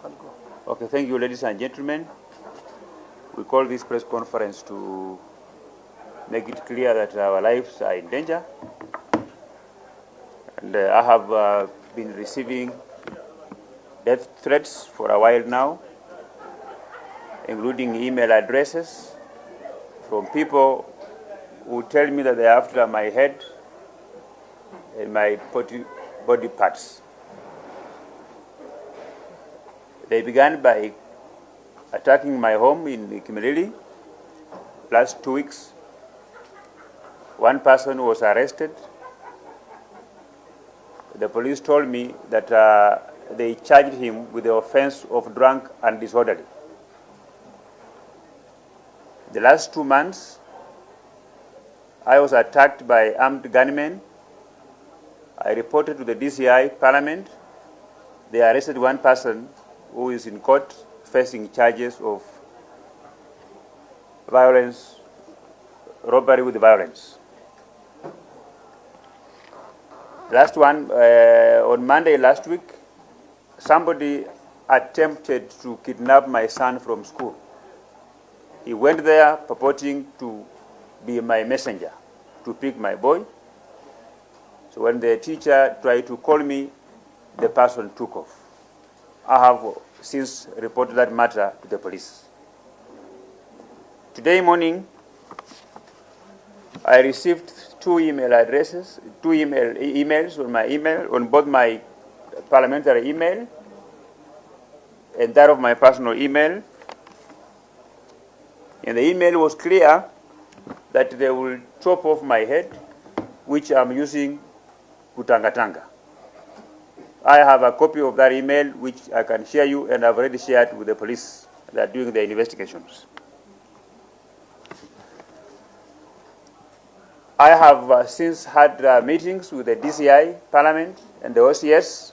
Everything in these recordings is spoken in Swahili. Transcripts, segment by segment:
Okay, thank you, ladies and gentlemen. We call this press conference to make it clear that our lives are in danger. And I have been receiving death threats for a while now, including email addresses from people who tell me that they're after my head and my body parts. They began by attacking my home in Kimilili last 2 weeks. One person was arrested. The police told me that they charged him with the offense of drunk and disorderly. The last 2 months, I was attacked by armed gunmen. I reported to the DCI Parliament. They arrested one person who is in court facing charges of violence, robbery with violence. Last one, on Monday last week, somebody attempted to kidnap my son from school. He went there purporting to be my messenger to pick my boy. So when the teacher tried to call me, the person took off. I have since reported that matter to the police. Today morning, I received 2 email addresses, 2 emails on my email, on both my parliamentary email and that of my personal email. And the email was clear that they will chop off my head, which I'm using kutangatanga. I have a copy of that email which I can share you, and I've already shared with the police that are doing the investigations. I have since had meetings with the DCI, Parliament, and the OCS,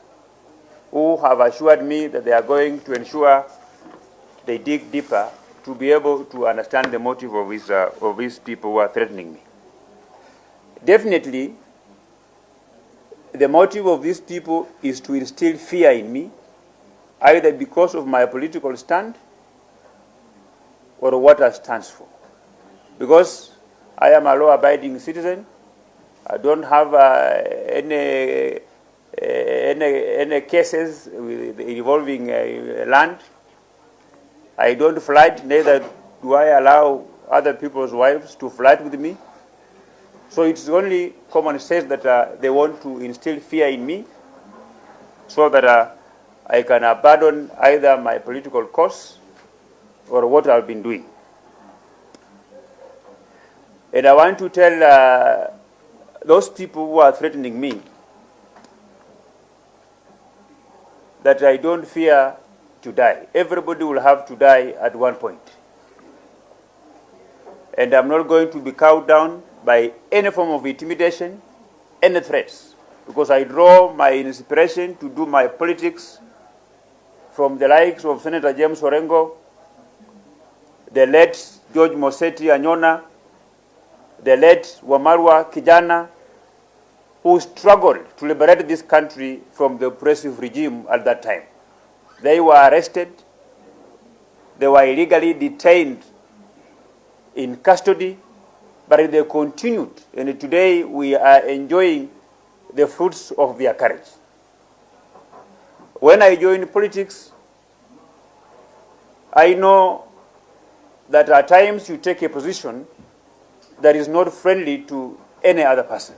who have assured me that they are going to ensure they dig deeper to be able to understand the motive of these people who are threatening me. Definitely, the motive of these people is to instill fear in me, either because of my political stand or what I stand for. Because I am a law-abiding citizen, I don't have any cases involving land. I don't flirt, neither do I allow other people's wives to flirt with me. So it's only common sense that they want to instill fear in me so that I can abandon either my political cause or what I've been doing. And I want to tell those people who are threatening me that I don't fear to die. Everybody will have to die at one point. And I'm not going to be cowed down by any form of intimidation, any threats, because I draw my inspiration to do my politics from the likes of Senator James Orengo, the late George Moseti Anyona, the late Wamarwa Kijana, who struggled to liberate this country from the oppressive regime at that time. They were arrested, they were illegally detained in custody, but they continued, and today we are enjoying the fruits of their courage. When I joined politics, I know that at times you take a position that is not friendly to any other person.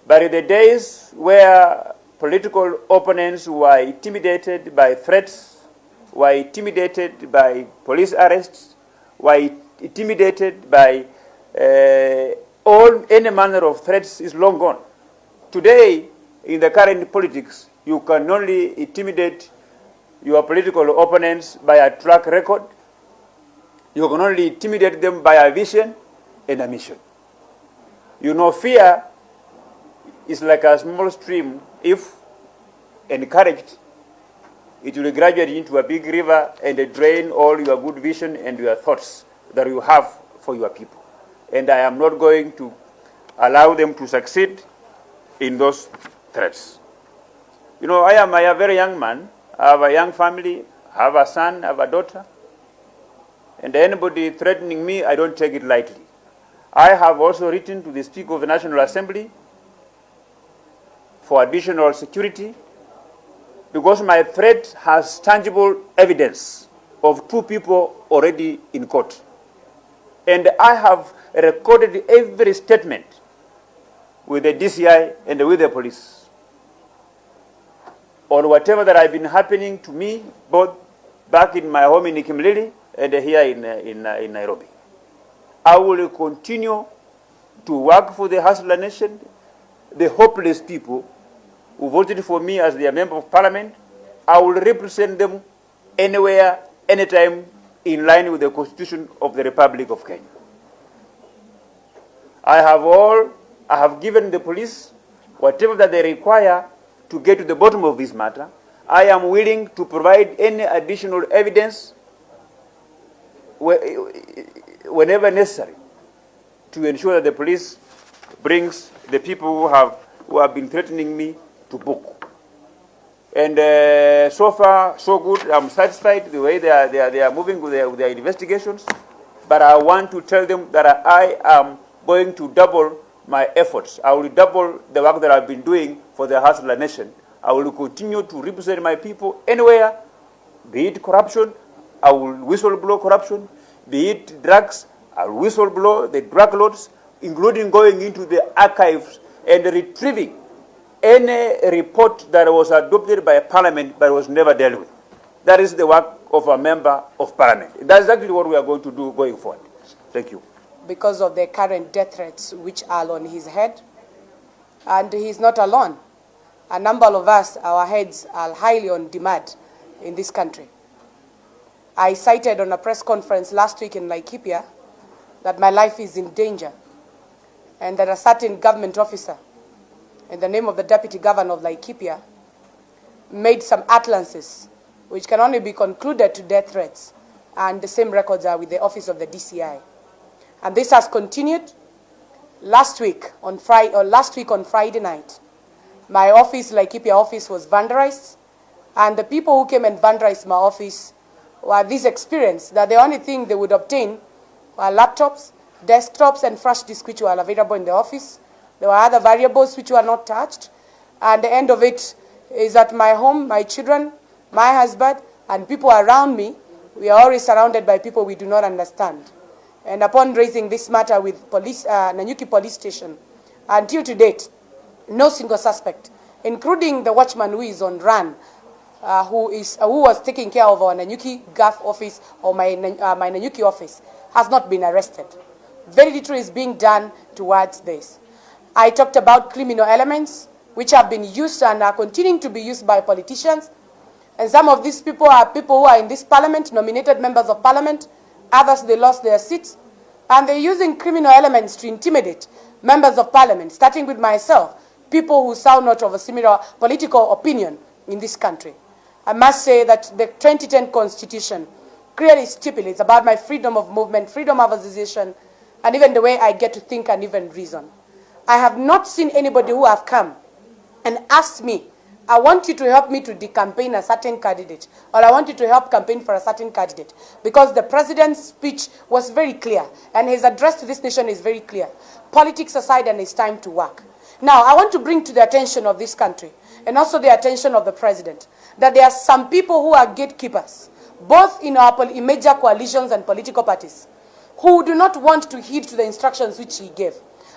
But in the days where political opponents were intimidated by threats, were intimidated by police arrests, were intimidated by any manner of threats, is long gone. Today, in the current politics, you can only intimidate your political opponents by a track record. You can only intimidate them by a vision and a mission. You know, fear is like a small stream. If encouraged, it will graduate into a big river and drain all your good vision and your thoughts that you have for your people. And I am not going to allow them to succeed in those threats. You know, I am a very young man. I have a young family, I have a son, I have a daughter. And anybody threatening me, I don't take it lightly. I have also written to the Speaker of the National Assembly for additional security because my threat has tangible evidence of 2 people already in court. And I have recorded every statement with the DCI and with the police on whatever that has been happening to me, both back in my home in Kimilili and here in Nairobi. I will continue to work for the Hustler Nation, the hopeless people who voted for me as their member of parliament. I will represent them anywhere, anytime, in line with the Constitution of the Republic of Kenya. I have given the police whatever that they require to get to the bottom of this matter. I am willing to provide any additional evidence whenever necessary to ensure that the police brings the people who have been threatening me to book. And so far, so good. I'm satisfied the way they are moving with their investigations. But I want to tell them that I am going to double my efforts. I will double the work that I've been doing for the Hustler Nation. I will continue to represent my people anywhere, be it corruption, I will whistle-blow corruption, be it drugs, I will whistle-blow the drug lords, including going into the archives and retrieving any report that was adopted by Parliament but was never dealt with. That is the work of a member of Parliament. That's exactly what we are going to do going forward. Thank you. Because of the current death threats which are on his head. And he's not alone. A number of us, our heads are highly on demand in this country. I cited on a press conference last week in Laikipia that my life is in danger and that a certain government officer, in the name of the Deputy Governor of Laikipia, made some utterances which can only be concluded to death threats, and the same records are with the office of the DCI. And this has continued. Last week on Friday night, my office, Laikipia office, was vandalized, and the people who came and vandalized my office were this experience that the only thing they would obtain were laptops, desktops, and flash disks which were available in the office. There were other variables which were not touched, and the end of it is that my home, my children, my husband, and people around me, we are always surrounded by people we do not understand. And upon raising this matter with police, Nanyuki police station, until to date, no single suspect, including the watchman who is on run, who was taking care of our Nanyuki GAF office or my Nanyuki office, has not been arrested. Very little is being done towards this. I talked about criminal elements which have been used and are continuing to be used by politicians. And some of these people are people who are in this parliament, nominated members of parliament. Others, they lost their seats. And they're using criminal elements to intimidate members of parliament, starting with myself, people who sound not of a similar political opinion in this country. I must say that the 2010 Constitution clearly stipulates about my freedom of movement, freedom of association, and even the way I get to think and even reason. I have not seen anybody who have come and asked me, I want you to help me to decampaign a certain candidate, or I want you to help campaign for a certain candidate, because the president's speech was very clear, and his address to this nation is very clear. Politics aside, and it's time to work. Now, I want to bring to the attention of this country, and also the attention of the president, that there are some people who are gatekeepers, both in our major coalitions and political parties, who do not want to heed to the instructions which he gave.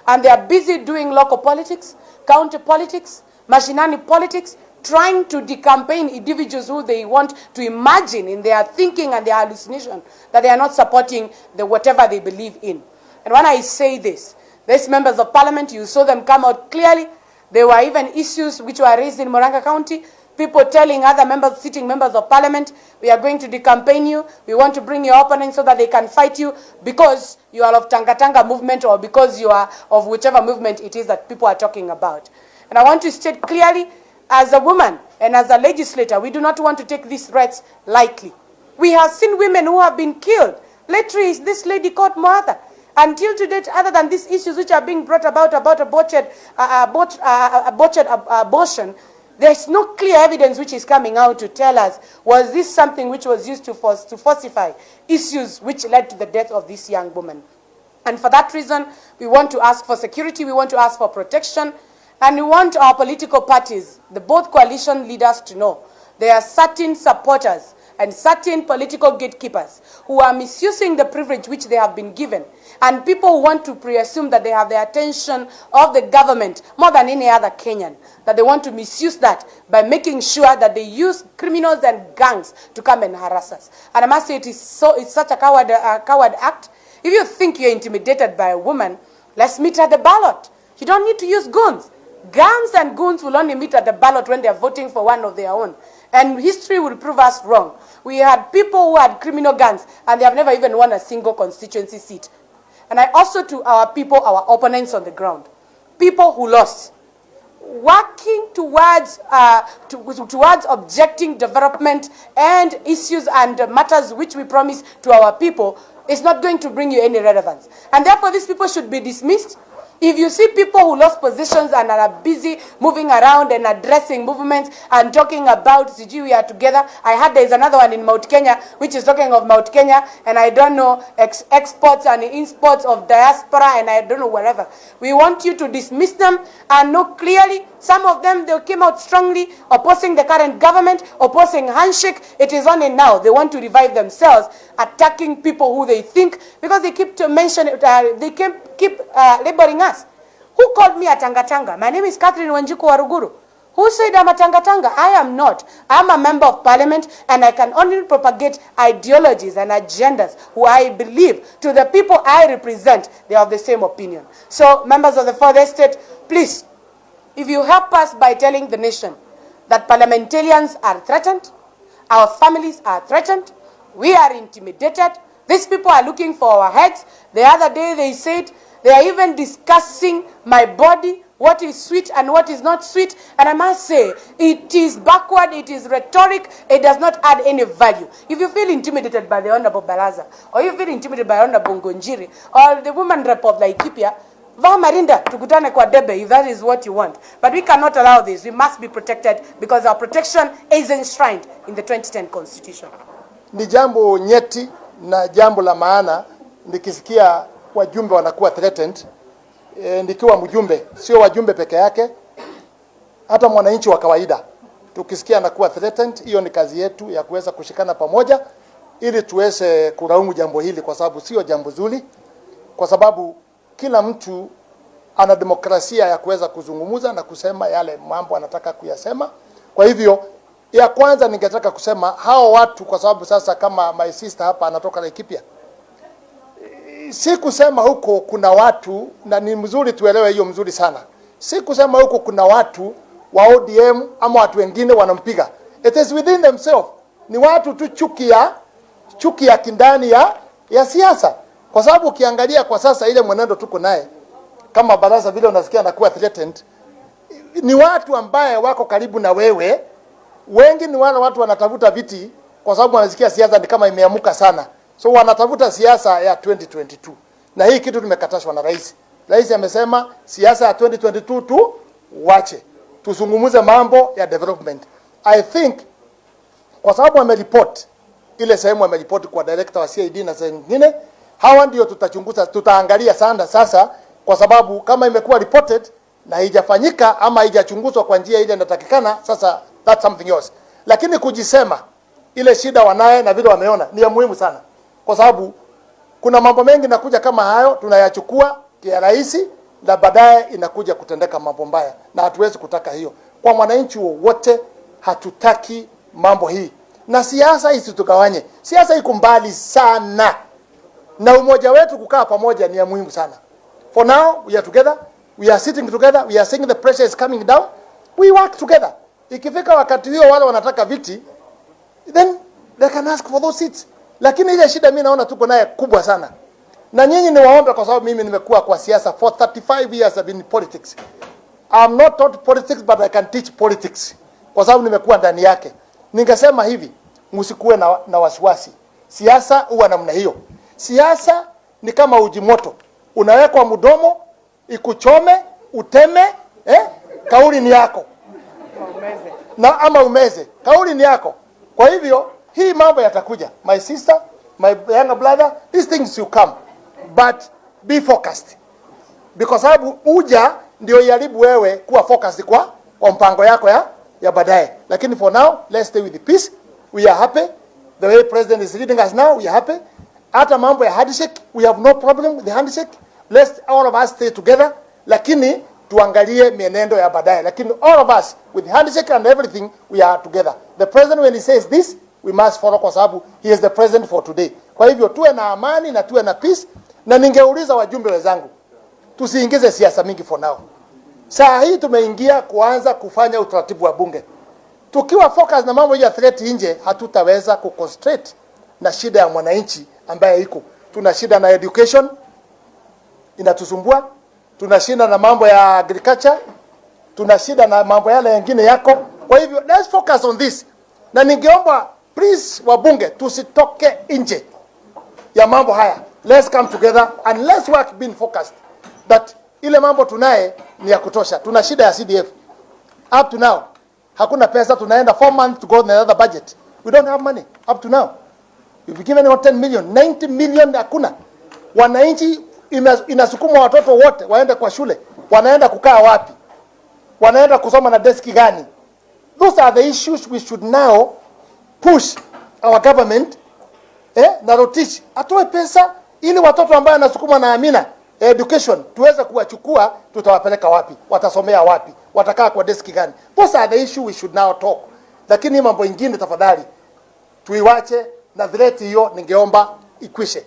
And they are busy doing local politics, county politics, machinani politics, trying to decampaign individuals who they want to imagine in their thinking and their hallucination that they are not supporting the whatever they believe in. And when I say this, these members of parliament, you saw them come out clearly. There were even issues which were raised in Murang'a County, people telling other members, sitting members of parliament, we are going to decampaign you, we want to bring your opponents so that they can fight you because you are of Tanga Tanga movement or because you are of whichever movement it is that people are talking about. And I want to state clearly, as a woman and as a legislator, we do not want to take these threats lightly. We have seen women who have been killed. Lately, is this lady called Martha. Until to date, other than these issues which are being brought about botched abortion, There's no clear evidence which is coming out to tell us, was this something which was used to falsify issues which led to the death of this young woman. And for that reason, we want to ask for security, we want to ask for protection, and we want our political parties, both coalition leaders, to know there are certain supporters and certain political gatekeepers who are misusing the privilege which they have been given, and people who want to presume that they have the attention of the government more than any other Kenyan, that they want to misuse that by making sure that they use criminals and gangs to come and harass us. And I must say, it's such a coward act. If you think you're intimidated by a woman, let's meet at the ballot. You don't need to use guns. Guns and goons will only meet at the ballot when they're voting for one of their own. And history will prove us wrong. We had people who had criminal guns, and they have never even won a single constituency seat. And I also, to our people, our opponents on the ground, people who lost, working towards objecting development and issues and matters which we promise to our people is not going to bring you any relevance. And therefore, these people should be dismissed. If you see people who lost positions and are busy moving around and addressing movements and talking about CG, we are together. I heard there is another one in Mount Kenya, which is talking of Mount Kenya, and I don't know, exports and imports of diaspora, and I don't know wherever. We want you to dismiss them and know clearly. Some of them, they came out strongly, opposing the current government, opposing handshake. It is only now they want to revive themselves, attacking people who they think, because they keep to mention it, they keep labeling us. Who called me a Tanga-Tanga? My name is Catherine Wanjiku Waruguru. Who said I'm a Tanga-Tanga? I am not. I'm a member of parliament, and I can only propagate ideologies and agendas who I believe to the people I represent, they are of the same opinion. So, members of the Fourth Estate, please, if you help us by telling the nation that parliamentarians are threatened, our families are threatened, we are intimidated, these people are looking for our heads. The other day they said they are even discussing my body, what is sweet and what is not sweet. And I must say, it is backward, it is rhetoric, it does not add any value. If you feel intimidated by the Honorable Baraza, or you feel intimidated by Honorable Ngonjiri, or the woman rep of Laikipia, vaa marinda, tukutane kwa debe, if that is what you want. But we cannot allow this. We must be protected, because our protection is enshrined in the 2010 Constitution. Ni jambo nyeti na jambo la maana nikisikia wajumbe wanakuwa threatened. Nikiwa mjumbe, sio wajumbe peke yake, hata mwananchi wa kawaida tukisikia anakuwa threatened, hiyo ni kazi yetu ya kuweza kushikana pamoja ili tuweze kulaumu jambo hili, kwa sababu sio jambo zuri, kwa sababu kila mtu ana demokrasia ya kuweza kuzungumza na kusema yale mambo anataka kuyasema. Kwa hivyo ya kwanza ningetaka kusema hao watu, kwa sababu sasa kama my sister hapa anatoka Laikipia, si kusema huko kuna watu, na ni mzuri tuelewe hiyo mzuri sana, si kusema huko kuna watu wa ODM ama watu wengine wanampiga. It is within themselves. Ni watu tu chuki ya kindani ya siasa. Kwa sababu ukiangalia kwa sasa ile mwenendo tuko naye kama baraza vile unasikia anakuwa threatened, ni watu ambaye wako karibu na wewe. Wengi ni wale watu wanatafuta viti kwa sababu wanasikia siasa ni kama imeamuka sana. So wanatafuta siasa ya 2022. Na hii kitu tumekatashwa na rais. Rais amesema siasa ya 2022 tu wache. Tuzungumuze mambo ya development. I think kwa sababu ameripoti ile sehemu ameripoti kwa director wa CID na sehemu nyingine, hawa ndio tutachunguza, tutaangalia sana sasa, kwa sababu kama imekuwa reported na haijafanyika ama haijachunguzwa kwa njia ile inatakikana, sasa that's something else. Lakini kujisema ile shida wanaye na vile wameona ni ya muhimu sana, kwa sababu kuna mambo mengi nakuja kama hayo tunayachukua kia rahisi na baadaye inakuja kutendeka mambo mbaya, na hatuwezi kutaka hiyo. Kwa mwananchi wote hatutaki mambo hii, na siasa isitugawanye. Siasa iko mbali sana, na umoja wetu kukaa pamoja ni ya muhimu sana. For now we are together, we are sitting together, we are seeing the pressure is coming down, we work together. Ikifika wakati hiyo wale wanataka viti, then they can ask for those seats. Lakini ile shida mimi naona tuko naye kubwa sana. Na nyinyi niwaombe, kwa sababu mimi nimekuwa kwa siasa for 35 years I've been in politics. I'm not taught politics but I can teach politics, kwa sababu nimekuwa ndani yake. Ningesema hivi, msikuwe na wasiwasi. Siasa huwa namna hiyo. Siasa ni kama uji moto. Unawekwa mdomo, ikuchome, uteme, kauli ni yako. na ama umeze. Kauli ni yako. Kwa hivyo hii mambo yatakuja. My sister, my younger brother, these things will come, but be focused, because sababu uja ndio iharibu wewe kuwa focused kwa mpango yako ya baadaye. Lakini for now, let's stay with the peace. We are happy the way president is leading us now. We are happy. Hata mambo ya handshake, we have no problem with the handshake. Let's all of us stay together, lakini tuangalie mienendo ya baadaye. Lakini all of us with the handshake and everything, we are together. The president, when he says this, we must follow kwa sababu he is the president for today. Kwa hivyo tuwe na amani na tuwe na peace, na ningeuliza wajumbe wenzangu, tusiingize siasa mingi for now. Saa hii tumeingia kuanza kufanya utaratibu wa bunge. Tukiwa focus na mambo ya threat nje, hatutaweza kuconcentrate na shida ya mwananchi ambaye iko. Tuna shida na education inatusumbua, tuna shida na mambo ya agriculture, tuna shida na mambo yale mengine yako. Kwa hivyo let's focus on this. Na ningeomba please wabunge tusitoke nje ya mambo haya. Let's come together and let's work being focused that ile mambo tunaye ni ya kutosha. Tuna shida ya CDF. Up to now hakuna pesa, tunaenda 4 months to go to another budget. We don't have money up to now. We've given 10 million, 90 million hakuna. Wananchi inasukuma watoto wote waende kwa shule. Wanaenda kukaa wapi? Wanaenda kusoma na deski gani? Those are the issues we should now push our government na Rotich atoe pesa ili watoto ambao wanasukuma na Amina education tuweze kuwachukua, tutawapeleka wapi? Watasomea wapi? Watakaa kwa deski gani? Those are the issue we should now talk. Lakini mambo mengine tafadhali tuiwache, na threat hiyo ningeomba ikwishe.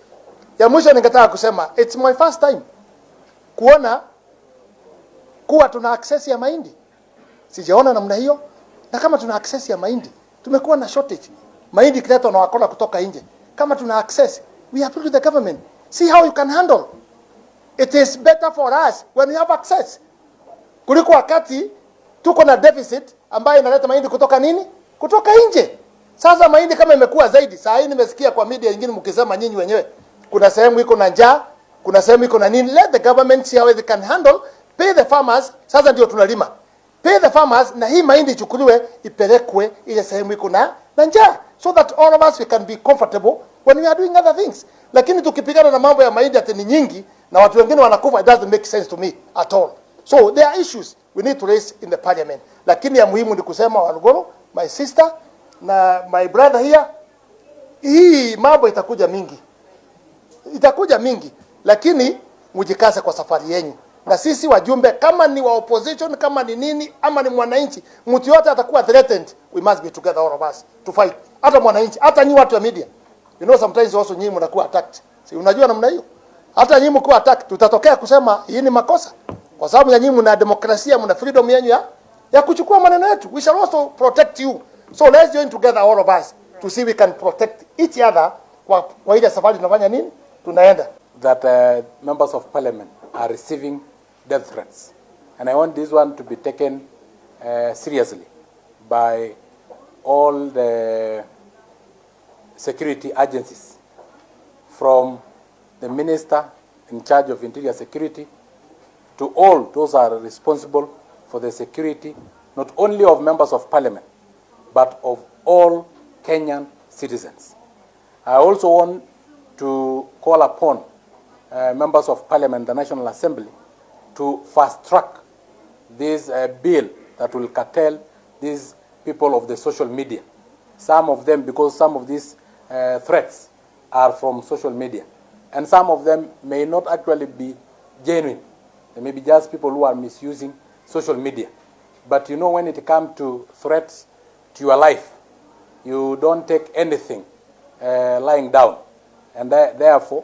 Ya mwisho ningetaka kusema it's my first time kuona kuwa tuna access ya mahindi. Sijaona namna hiyo. Na kama tuna access ya mahindi, tumekuwa na shortage. Mahindi kiletwa na wakora kutoka nje. Kama tuna access, we appeal to the government. See how you can handle. It is better for us when we have access. Kuliko wakati tuko na deficit ambayo inaleta mahindi kutoka nini? Kutoka nje. Sasa mahindi kama imekuwa zaidi, saa hii nimesikia kwa media nyingine mkisema nyinyi wenyewe kuna sehemu iko na njaa, kuna sehemu iko na nini. Let the government see how they can handle, pay the farmers. Sasa ndio tunalima. Pay the farmers na hii mahindi ichukuliwe ipelekwe ile sehemu iko na njaa, so that all of us we can be comfortable when we are doing other things. Lakini tukipigana na mambo ya mahindi ati ni nyingi na watu wengine wanakufa, it doesn't make sense to me at all. So there are issues we need to raise in the parliament. Lakini ya muhimu ni kusema Waruguru, my sister na my brother here, hii mambo itakuja mingi. Itakuja mingi, lakini mujikase kwa safari yenu. Na sisi wajumbe, kama ni wa opposition, kama ni nini, ama ni mwananchi, mtu yote atakuwa threatened, we must be together all of us to fight. Hata mwananchi, hata nyinyi watu wa media. You know sometimes also nyinyi mnakuwa attacked. Si unajua namna hiyo? Hata nyinyi mko attacked, tutatokea kusema hii ni makosa. Kwa sababu ya nyinyi mna demokrasia, mna freedom yenu ya kuchukua maneno yetu. We shall also protect you. So let's join together all of us to see we can protect each other kwa ile safari tunafanya nini? Tunaenda. That members of parliament are receiving death threats. And I want this one to be taken seriously by all the security agencies, from the minister in charge of interior security to all those who are responsible for the security, not only of members of parliament, but of all Kenyan citizens. I also want to call upon members of parliament, the National Assembly, to fast-track this bill that will curtail these people of the social media. Some of them, because some of these threats are from social media. And some of them may not actually be genuine. They may be just people who are misusing social media. But you know, when it comes to threats to your life, you don't take anything lying down. And therefore,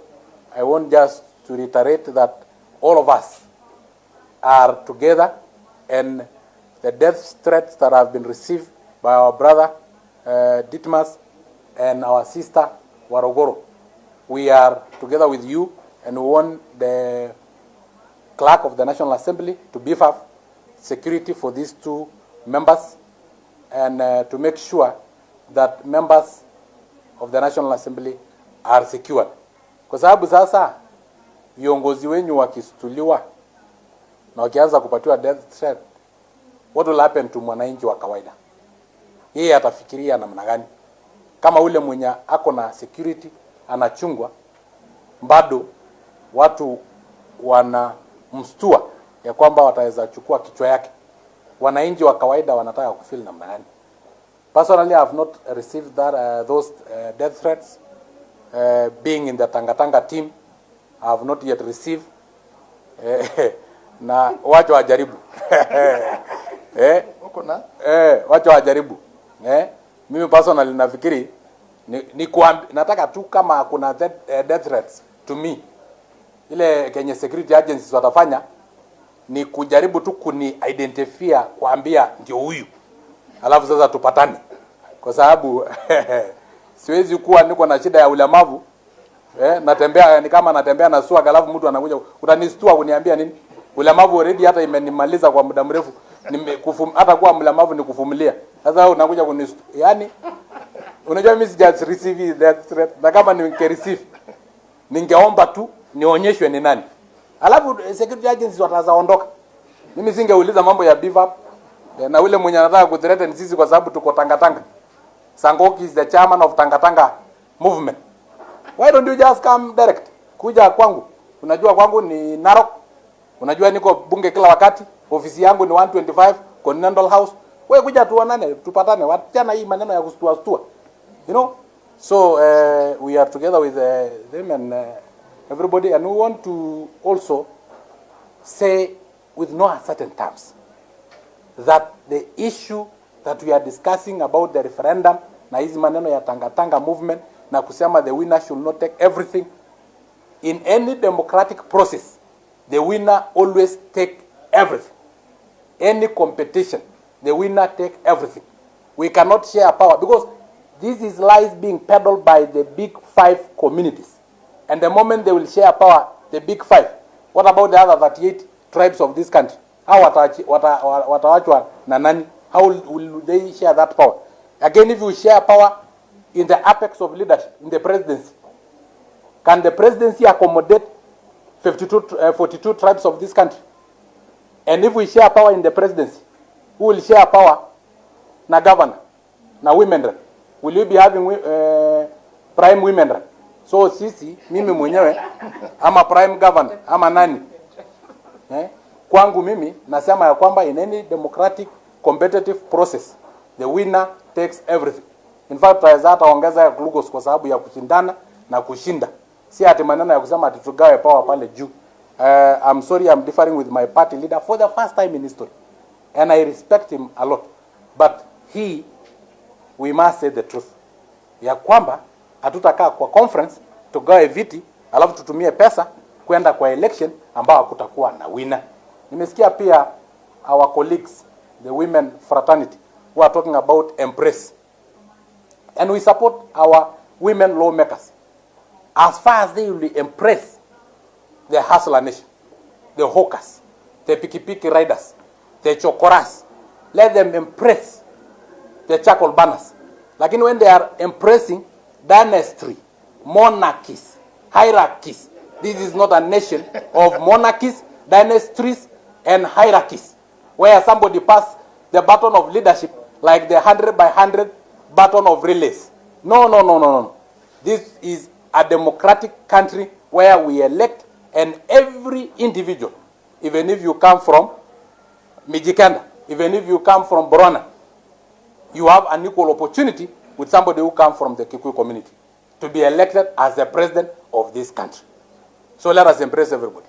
I want just to reiterate that all of us are together, and the death threats that have been received by our brother Ditmas and our sister Waruguru, we are together with you, and we want the clerk of the National Assembly to beef up security for these two members, and to make sure that members of the National Assembly are secured. Kwa sababu sasa viongozi wenyu wakistuliwa na wakianza kupatiwa death threat, what will happen to mwananchi wa kawaida? Yeye atafikiria namna gani? Kama ule mwenye ako na security anachungwa, bado watu wanamstua ya kwamba wataweza chukua kichwa yake. Wananchi wa kawaida wanataka kufeel namna gani? Personally, I have not received those death threats. Being in the Tangatanga team, I have not yet received. Na wacho wajaribu. Wacho wajaribu. Mimi personally nafikiri nataka tu kama kuna death threats to me, ile Kenya security agencies watafanya ni kujaribu tu kuni identify, kuambia ndio huyu, alafu sasa tupatane, kwa sababu siwezi kuwa niko na shida ya ulemavu natembea ni kama natembea na swag, alafu mtu anakuja utanistua kuniambia nini? Ulemavu already hata imenimaliza kwa muda mrefu, hata kuwa mlemavu ni kuvumilia. Sasa unakuja kunistua, yani unajua mimi sija receive that threat, na kama ningereceive ningeomba tu nionyeshwe ni nani, alafu security agencies watazaondoka. Mimi singeuliza mambo ya beef up na ule mwenye anataka kuthreaten sisi kwa sababu tuko Tangatanga. Sangoki is the chairman of Tangatanga movement. Why don't you just come direct? Kuja kwangu. Unajua kwangu ni Narok. Unajua niko bunge kila wakati. Ofisi yangu ni 125 Continental House. Wewe kuja tuonane, tupatane. Wachana hii maneno ya kustua. You know? So we are together with them and everybody, and we want to also say with no uncertain terms that the issue that we are discussing about the referendum na hizi maneno ya Tangatanga movement na kusema the winner should not take everything, in any democratic process the winner always take everything. Any competition, the winner take everything. We cannot share power, because this is lies being peddled by the big 5 communities, and the moment they will share power, the big 5, what about the other 38 tribes of this country? How watawachwa na nani? How will they share that power? Again, if you share power in the apex of leadership, in the presidency, can the presidency accommodate 42 tribes of this country? And if we share power in the presidency, who will share power na governor, na women rep? Will you be having prime women rep? So sisi, mimi mwenyewe, ama prime governor, ama nani? Kwangu mimi, nasema ya kwamba in any democratic competitive process, the winner takes everything. In fact, tutaweza hata ongeza glucose kwa sababu ya kushindana na kushinda. Si ati maneno ya kusema ati tugawe power pale juu. I'm sorry, I'm differing with my party leader for the first time in history. And I respect him a lot. But we must say the truth. Ya kwamba hatutakaa kwa conference tugawe viti alafu tutumie pesa kwenda kwa election ambao hakutakuwa na winner. Nimesikia pia our colleagues, the women fraternity, who are talking about embrace. And we support our women lawmakers as far as they will embrace the hustler nation, the hawkers, the pikipiki riders, the chokoras. Let them embrace the charcoal burners. Lakini when they are embracing dynasty, monarchies, hierarchies, this is not a nation of monarchies, dynasties, and hierarchies, where somebody pass the baton of leadership like the 100 by 100 baton of relays. No. This is a democratic country where we elect, and every individual, even if you come from Mijikenda, even if you come from Borona, you have an equal opportunity with somebody who comes from the Kikuyu community to be elected as the president of this country. So let us embrace everybody.